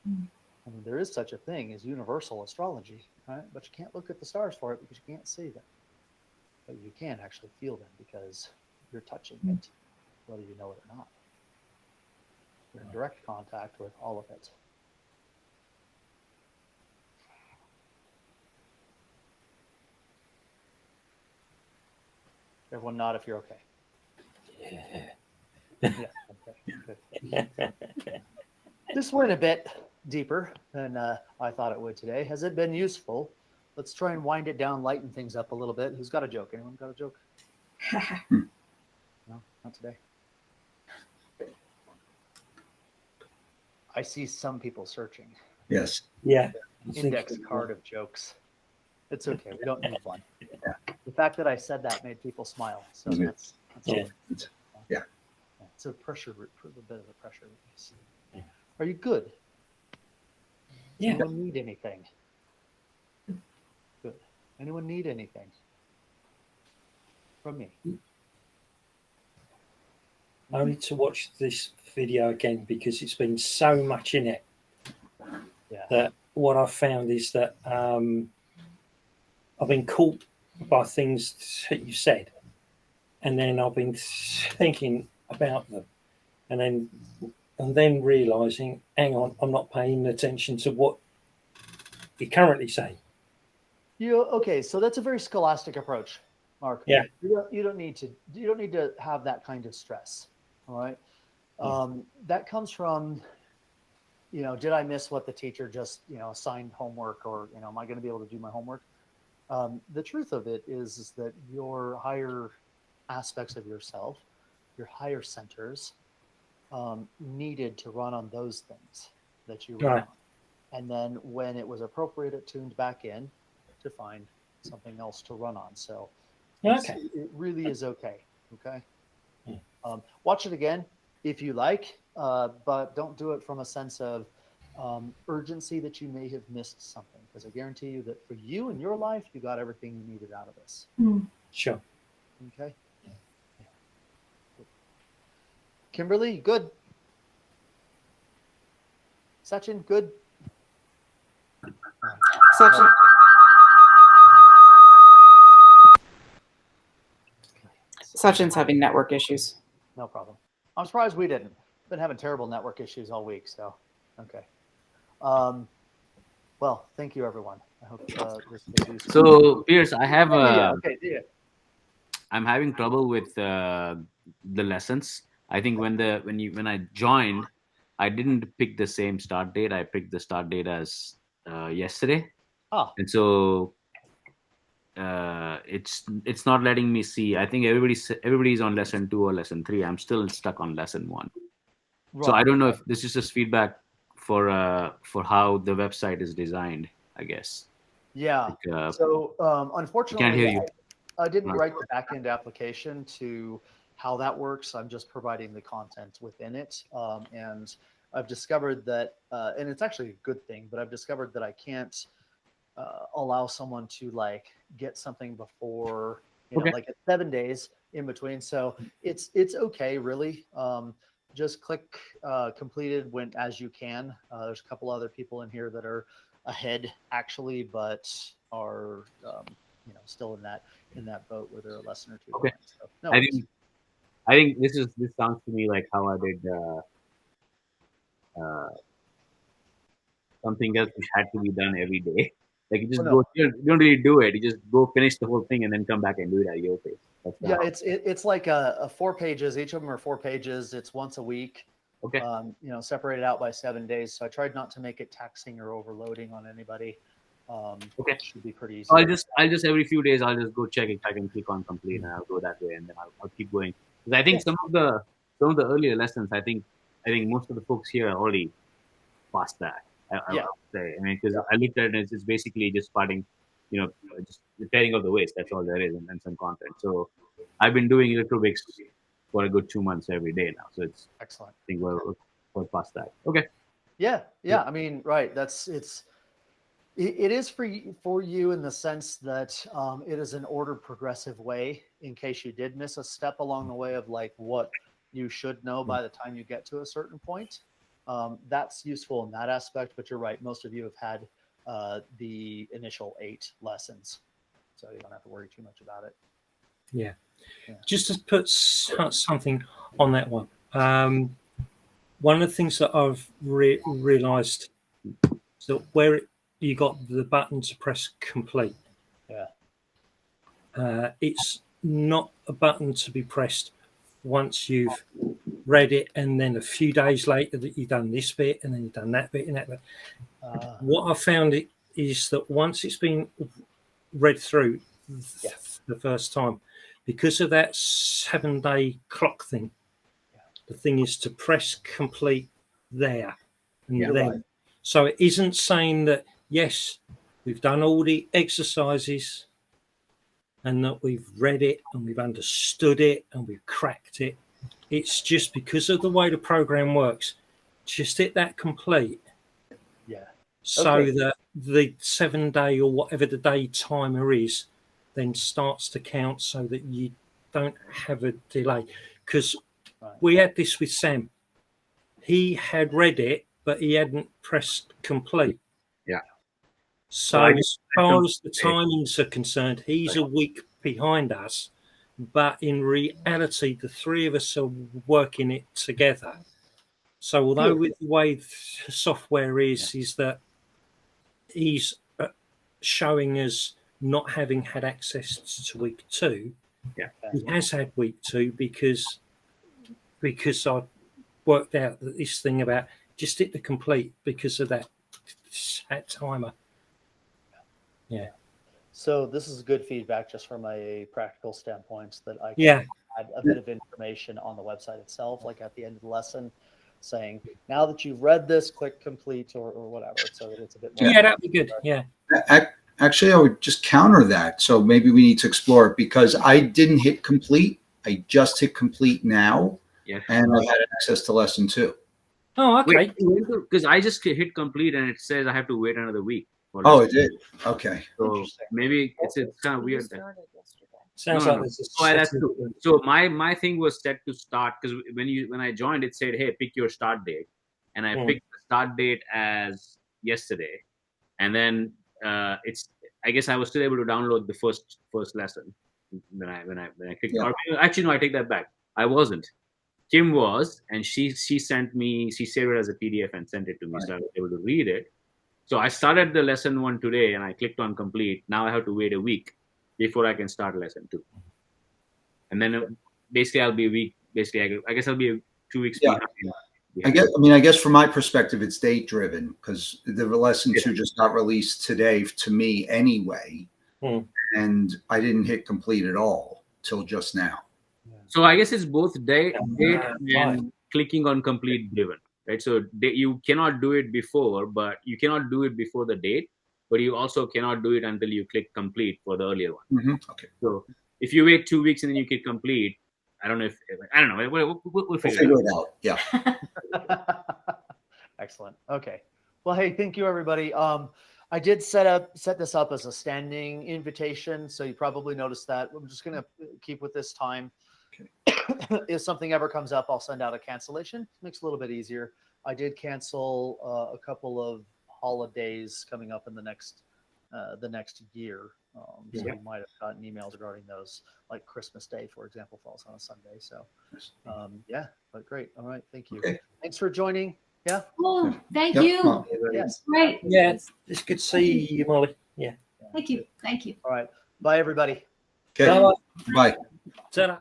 I mean, there is such a thing as universal astrology, right? But you can't look at the stars for it because you can't see them. But you can actually feel them because you're touching it, whether you know it or not. You're in direct contact with all of it. Everyone nod if you're okay. Yeah. Okay. Good. This went a bit deeper than I thought it would today. Has it been useful? Let's try and wind it down, lighten things up a little bit. Who's got a joke? Anyone got a joke? No, not today. I see some people searching. Yes. Yeah. Index card of jokes. It's okay. We don't need one. The fact that I said that made people smile. So that's Yeah. Yeah. It's a pressure, a bit of a pressure release. Are you good? Yeah. Anyone need anything? Good. Anyone need anything from me? I need to watch this video again because it's been so much in it. Yeah. That what I've found is that I've been caught by things that you said, and then I've been thinking about them, and then realizing, hang on, I'm not paying attention to what you're currently saying. Okay? So that's a very scholastic approach, Mark. Yeah. You don't need to have that kind of stress. All right. That comes from, did I miss what the teacher just assigned homework, or am I going to be able to do my homework? The truth of it is that your higher aspects of yourself, your higher centers, needed to run on those things that you run Right. on. And then when it was appropriate, it tuned back in to find something else to run on. So Okay. it really is okay. Okay. Yeah. Watch it again if you like, but don't do it from a sense of urgency that you may have missed something. Because I guarantee you that for you and your life, you got everything you needed out of this. Sure. Okay. Kimberly, good. Sachin, good. Sachin, Sachin's having network issues. No problem. I'm surprised we didn't. Been having terrible network issues all week, so okay. Well, thank you, everyone. I hope this can do some. So Pierce, I have Yeah, okay, yeah. I'm having trouble with the lessons. I think when I joined, I didn't pick the same start date. I picked the start date as yesterday, Ah, and so it's not letting me see. I think everybody's on lesson 2 or lesson 3. I'm still stuck on lesson 1. So I right. don't know if this is just feedback for how the website is designed, I guess. Yeah. Like, So can't unfortunately, hear you. I didn't Right. write the backend application to how that works. I'm just providing the content within it. And I've discovered that, and it's actually a good thing, but I've discovered that I can't allow someone to like get something before, Okay. like at 7 days in between. So it's okay, really. Just click completed when as you can. There's a couple other people in here that are ahead actually, but are still in that boat where they're a lesson or two Okay. behind. So no I worries. think this sounds to me like how I did something else which had to be done every day. Like you just Oh, no. go, you don't really do it. You just go finish the whole thing and then come back and do it at your pace. That's Yeah, how. it's like a 4 pages. Each of them are 4 pages. It's once a week. Okay. Separated out by 7 days. So I tried not to make it taxing or overloading on anybody. Okay. It should be pretty easy. I'll just every few days I'll just go check if I can click on complete and I'll go that way and then I'll keep going. Because I think some of the earlier lessons, I think most of the folks here are already past that. I Yeah. would say. I mean, because I looked at it, it's basically just starting, just the tearing of the waste. That's all there is, and then some content. So I've been doing electrobics for a good 2 months every day now. So it's, Excellent. I think we're past that. Okay. Yeah. I mean, right. It is for you in the sense that it is an ordered progressive way in case you did miss a step along the way of like what you should know by the time you get to a certain point. That's useful in that aspect, but you're right. Most of you have had the initial 8 lessons, so you don't have to worry too much about it. Yeah. Yeah. Just to put something on that one. One of the things that I've realized is that where you got the button to press complete, it's not a button to be pressed once you've read it and then a few days later that you've done this bit and then you've done that bit and that bit. What I found is that once it's been read through the first time, because of that 7-day clock thing, the thing is to press complete there and You're then. right. So it isn't saying that, yes, we've done all the exercises and that we've read it and we've understood it and we've cracked it. It's just because of the way the program works, just hit that complete. Yeah. So Okay. that the 7-day or whatever the day timer is then starts to count so that you don't have a delay. Because we had this with Sam. He had read it, but he hadn't pressed complete. Yeah. So as far as the timings are concerned, he's a week behind us. But in reality, the 3 of us are working it together. So although with the way the software is that he's showing us not having had access to week 2, he has had week 2 because I worked out that this thing about just hit the complete because of that timer. Yeah. So this is good feedback just from a practical standpoint that I can add a bit of information on the website itself, like at the end of the lesson. saying, now that you've read this, click complete or whatever, so that it's a bit more. Yeah, that'd be good. Yeah. Actually, I would just counter that. So maybe we need to explore it because I didn't hit complete. I just hit complete now, Yeah. and I had access to lesson 2. Oh, okay. Because I just hit complete and it says I have to wait another week. For Oh, lesson. it did. Okay. So Interesting. maybe it's kind of You weird. started yesterday. Sounds No, like no. there's a Oh, that's setting- true. So my thing was set to start because when I joined, it said, "Hey, pick your start date," and I picked the start date as yesterday, and then it's. I guess I was still able to download the first lesson when I clicked. Yeah. Or, actually, no, I take that back. I wasn't. Kim was, and she sent me. She saved it as a PDF and sent it to me, so I was able to read it. So I started the lesson 1 today, and I clicked on complete. Now I have to wait a week before I can start lesson 2. And then basically I'll be a week. Basically, I guess I'll be 2 weeks Yeah. behind. I guess from my perspective, it's date driven because the lesson 2 just got released today to me anyway, and I didn't hit complete at all till just now. So I guess it's both date Yeah. and clicking on complete driven, right? So you cannot do it before, but you cannot do it before the date, but you also cannot do it until you click complete for the earlier one. Okay. So if you wait 2 weeks and then you click complete, I don't know. We'll figure Figure it out. it out. Yeah. Excellent. Okay. Well, hey, thank you, everybody. I did set this up as a standing invitation, so you probably noticed that. I'm just going to keep with this time. If something ever comes up, I'll send out a cancellation. Makes it a little bit easier. I did cancel a couple of holidays coming up in the next year. So you might have gotten emails regarding those, like Christmas Day, for example, falls on a Sunday. So yeah, but great. All right. Thank you. Okay. Thanks for joining. Yeah. Oh, thank Yep. you. Yes. Great. Yeah, it's good to see you, Molly. Yeah. Thank you. Thank you. All right. Bye, everybody. Okay. Bye-bye. Bye. Ta-ra.